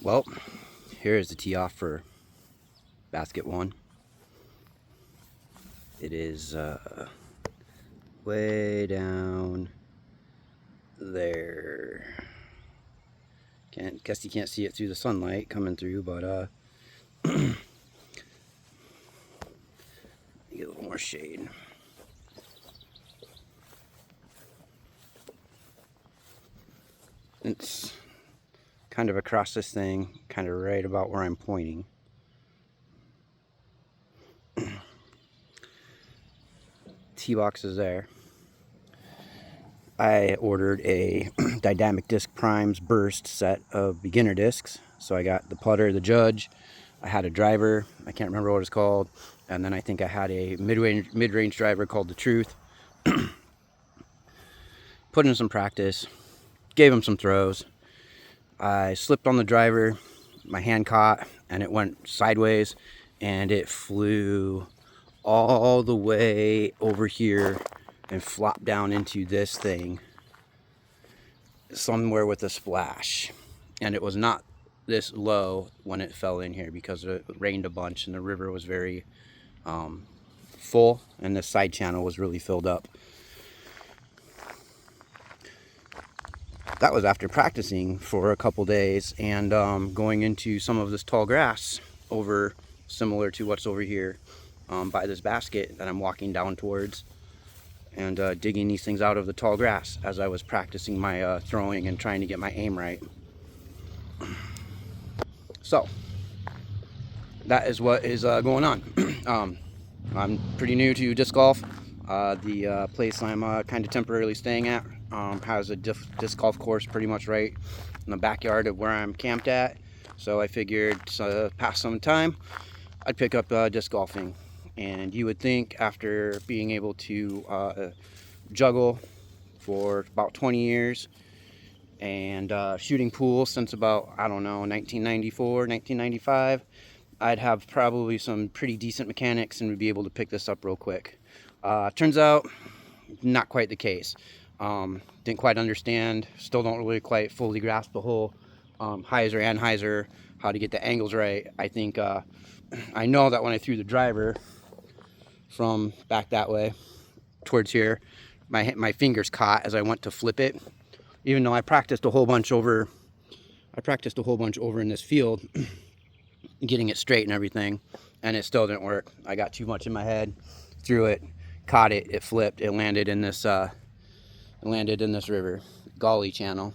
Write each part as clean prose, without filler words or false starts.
Well, here is the tee off for basket one. It is way down there. Guess you can't see it through the sunlight coming through, but get a little more shade. It's kind of across this thing, kind of right about where I'm pointing. Tee box is there. I ordered a Dynamic Disc Primes Burst set of beginner discs. So I got the putter, the Judge. I had a driver, I can't remember what it's called. And then I think I had a mid-range driver called the Truth. Put in some practice, gave him some throws. I slipped on the driver, my hand caught, and it went sideways, and it flew all the way over here and flopped down into this thing somewhere with a splash. And it was not this low when it fell in here because it rained a bunch and the river was very full and the side channel was really filled up. That was after practicing for a couple days and going into some of this tall grass over similar to what's over here by this basket that I'm walking down towards, and digging these things out of the tall grass as I was practicing my throwing and trying to get my aim right. So that is what is going on. I'm pretty new to disc golf. The place I'm kind of temporarily staying at has a disc golf course pretty much right in the backyard of where I'm camped at. So I figured pass some time, I'd pick up disc golfing. And you would think after being able to juggle for about 20 years and shooting pool since about, I don't know, 1994, 1995, I'd have probably some pretty decent mechanics and would be able to pick this up real quick. Turns out, not quite the case. Didn't quite understand, still don't really quite fully grasp the whole hyzer and hyzer, how to get the angles right. I think I know that when I threw the driver from back that way towards here, my fingers caught as I went to flip it, even though I practiced a whole bunch over in this field getting it straight and everything, and it still didn't work. I got too much in my head, threw it, caught it, it flipped, it landed in this river, Gauley channel.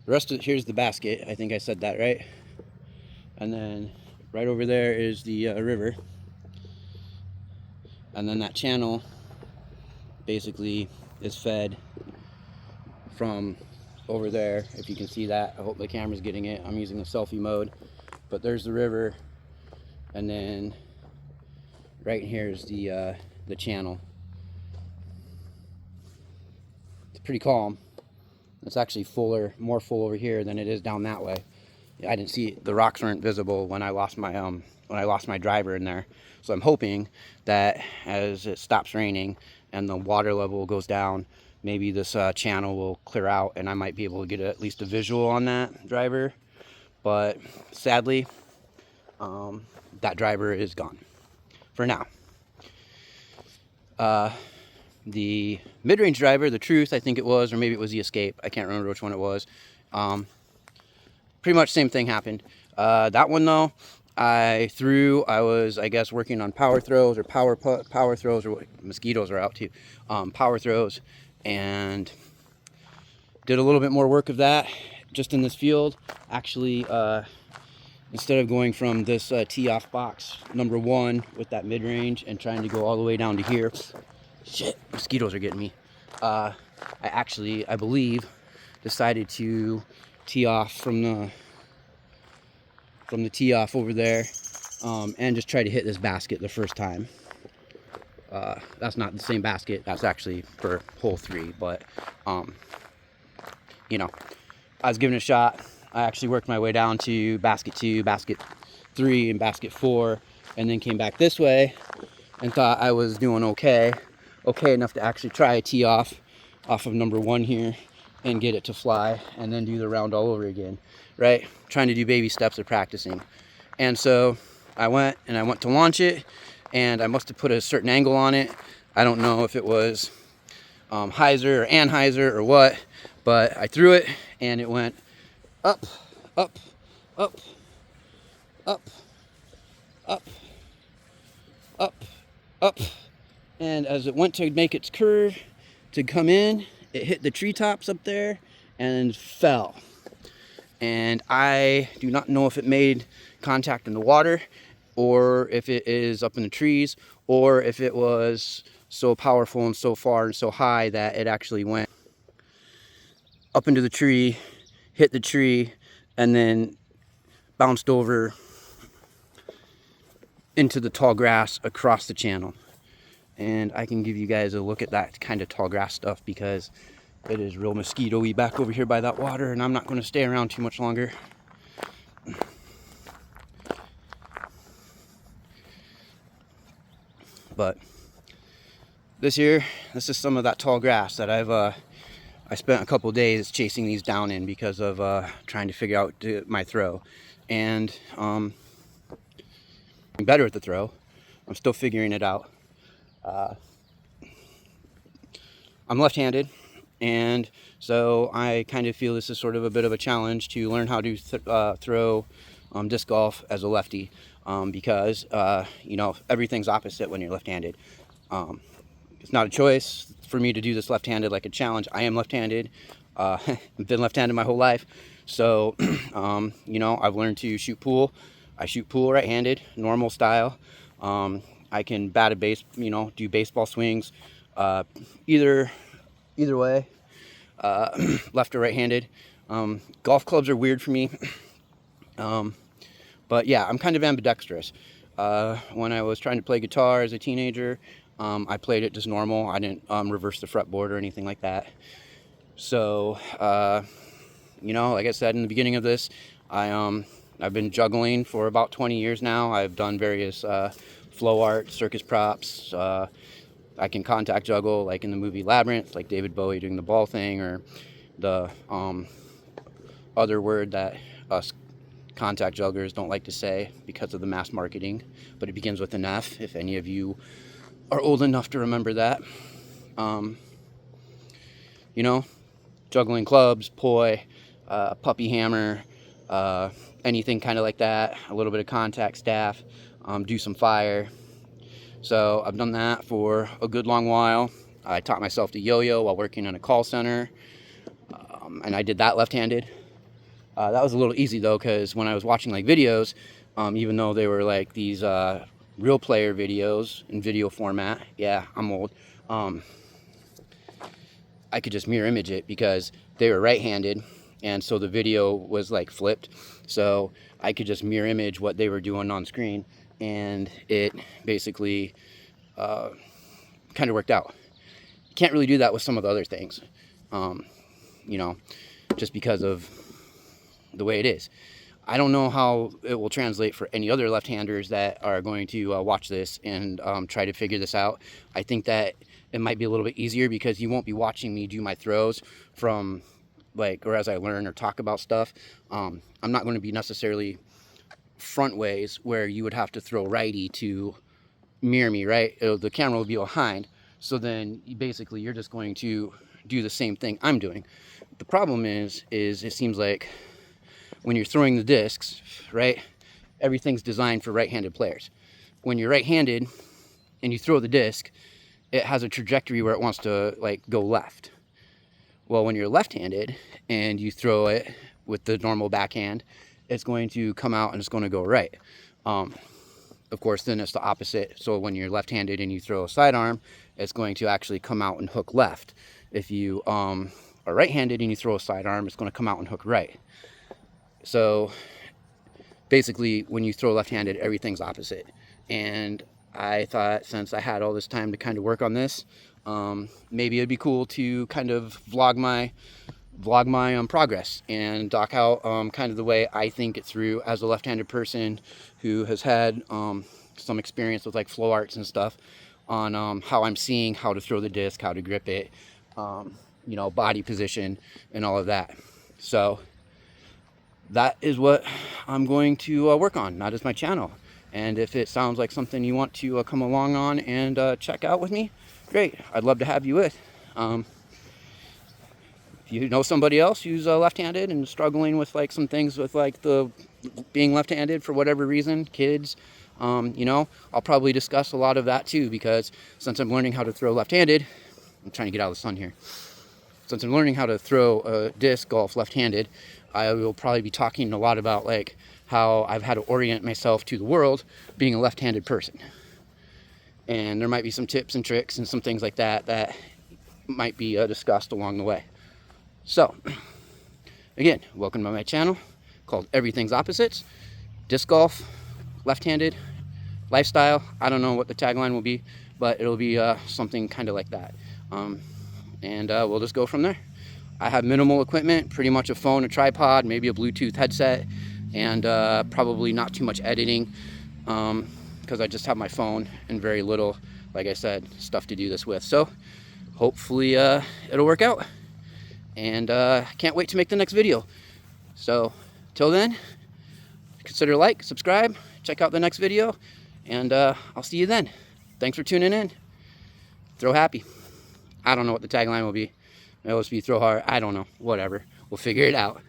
The rest of here's the basket, I think I said that right, and then right over there is the river. And then that channel basically is fed from over there, if you can see that. I hope the camera's getting it. I'm using the selfie mode. But there's the river, and then right here is the channel. It's pretty calm. It's actually more full over here than it is down that way. I didn't see it. The rocks weren't visible when I lost my driver in there. So I'm hoping that as it stops raining and the water level goes down, maybe this channel will clear out and I might be able to get at least a visual on that driver. But sadly, that driver is gone for now. The mid-range driver, the Truth, I think it was, or maybe it was the Escape. I can't remember which one it was. Pretty much same thing happened. That one though, I was, I guess, working on power throws or power throws, or what mosquitoes are out too, power throws, and did a little bit more work of that just in this field. Actually, instead of going from this tee off box number one with that mid-range and trying to go all the way down to here, shit, mosquitoes are getting me. I believe, decided to tee off from the tee off over there, and just try to hit this basket the first time. That's not the same basket. That's actually for hole 3, but you know, I was giving it a shot. I actually worked my way down to basket 2, basket 3, and basket 4, and then came back this way and thought I was doing okay enough to actually try a tee off of number 1 here, and get it to fly, and then do the round all over again, right? Trying to do baby steps of practicing. And so I went to launch it, and I must have put a certain angle on it. I don't know if it was hyzer or anhyzer or what, but I threw it and it went up, up, up, up, up, up, up. And as it went to make its curve to come in, it hit the treetops up there and fell. And I do not know if it made contact in the water, or if it is up in the trees, or if it was so powerful and so far and so high that it actually went up into the tree, hit the tree, and then bounced over into the tall grass across the channel. And I can give you guys a look at that kind of tall grass stuff, because it is real mosquito-y back over here by that water, and I'm not going to stay around too much longer. But this is some of that tall grass that I spent a couple days chasing these down in, because of trying to figure out my throw. And I'm better at the throw. I'm still figuring it out. I'm left-handed, and so I kind of feel this is sort of a bit of a challenge to learn how to throw disc golf as a lefty, because you know, everything's opposite when you're left-handed. It's not a choice for me to do this left-handed like a challenge. I am left-handed. I've been left-handed my whole life, so you know, I've learned to shoot pool. I shoot pool right-handed, normal style. I can bat a base, you know, do baseball swings, either way, left or right-handed. Golf clubs are weird for me, but yeah, I'm kind of ambidextrous. When I was trying to play guitar as a teenager, I played it just normal. I didn't reverse the fretboard or anything like that. So, you know, like I said in the beginning of this, I've been juggling for about 20 years now. I've done various flow art, circus props. I can contact juggle, like in the movie Labyrinth, like David Bowie doing the ball thing, or the other word that us contact jugglers don't like to say because of the mass marketing, but it begins with an F, if any of you are old enough to remember that. You know, juggling clubs, poi, puppy hammer, anything kind of like that, a little bit of contact staff, do some fire. So I've done that for a good long while. I taught myself to yo-yo while working in a call center, and I did that left-handed. That was a little easy though, because when I was watching like videos, even though they were like these real player videos in video format, yeah, I'm old, I could just mirror image it because they were right-handed, and so the video was like flipped, so I could just mirror image what they were doing on screen, and it basically kind of worked out. Can't really do that with some of the other things, you know, just because of the way it is. I don't know how it will translate for any other left-handers that are going to watch this and try to figure this out. I think that it might be a little bit easier because you won't be watching me do my throws from like, or as I learn or talk about stuff. I'm not going to be necessarily front ways where you would have to throw righty to mirror me, right? The camera will be behind, so then basically you're just going to do the same thing I'm doing. The problem is it seems like when you're throwing the discs, right, everything's designed for right-handed players. When you're right-handed and you throw the disc, it has a trajectory where it wants to like go left. Well, when you're left-handed and you throw it with the normal backhand, it's going to come out and it's going to go right. Of course, then it's the opposite. So when you're left-handed and you throw a sidearm, it's going to actually come out and hook left. If you are right-handed and you throw a sidearm, it's going to come out and hook right. So basically, when you throw left-handed, everything's opposite. And I thought, since I had all this time to kind of work on this, maybe it'd be cool to kind of vlog my progress and doc out kind of the way I think it through as a left-handed person who has had some experience with like flow arts and stuff on how I'm seeing how to throw the disc, how to grip it, you know, body position and all of that. So that is what I'm going to work on. That is my channel. And if it sounds like something you want to come along on and check out with me, great. I'd love to have you with. If you know somebody else who's left-handed and struggling with like some things with like the being left-handed for whatever reason, kids, you know, I'll probably discuss a lot of that too, because since I'm learning how to throw left-handed, I'm trying to get out of the sun here. Since I'm learning how to throw disc golf left-handed, I will probably be talking a lot about like how I've had to orient myself to the world being a left-handed person. And there might be some tips and tricks and some things like that that might be discussed along the way. So, again, welcome to my channel called Everything's Opposites. Disc golf, left-handed, lifestyle. I don't know what the tagline will be, but it'll be something kind of like that. And we'll just go from there. I have minimal equipment, pretty much a phone, a tripod, maybe a Bluetooth headset, and probably not too much editing, because I just have my phone and very little, like I said, stuff to do this with. So hopefully it'll work out, and I can't wait to make the next video. So till then, consider like, subscribe, check out the next video, and I'll see you then. Thanks for tuning in. Throw happy. I don't know what the tagline will be. It'll just be throw hard. I don't know. Whatever. We'll figure it out.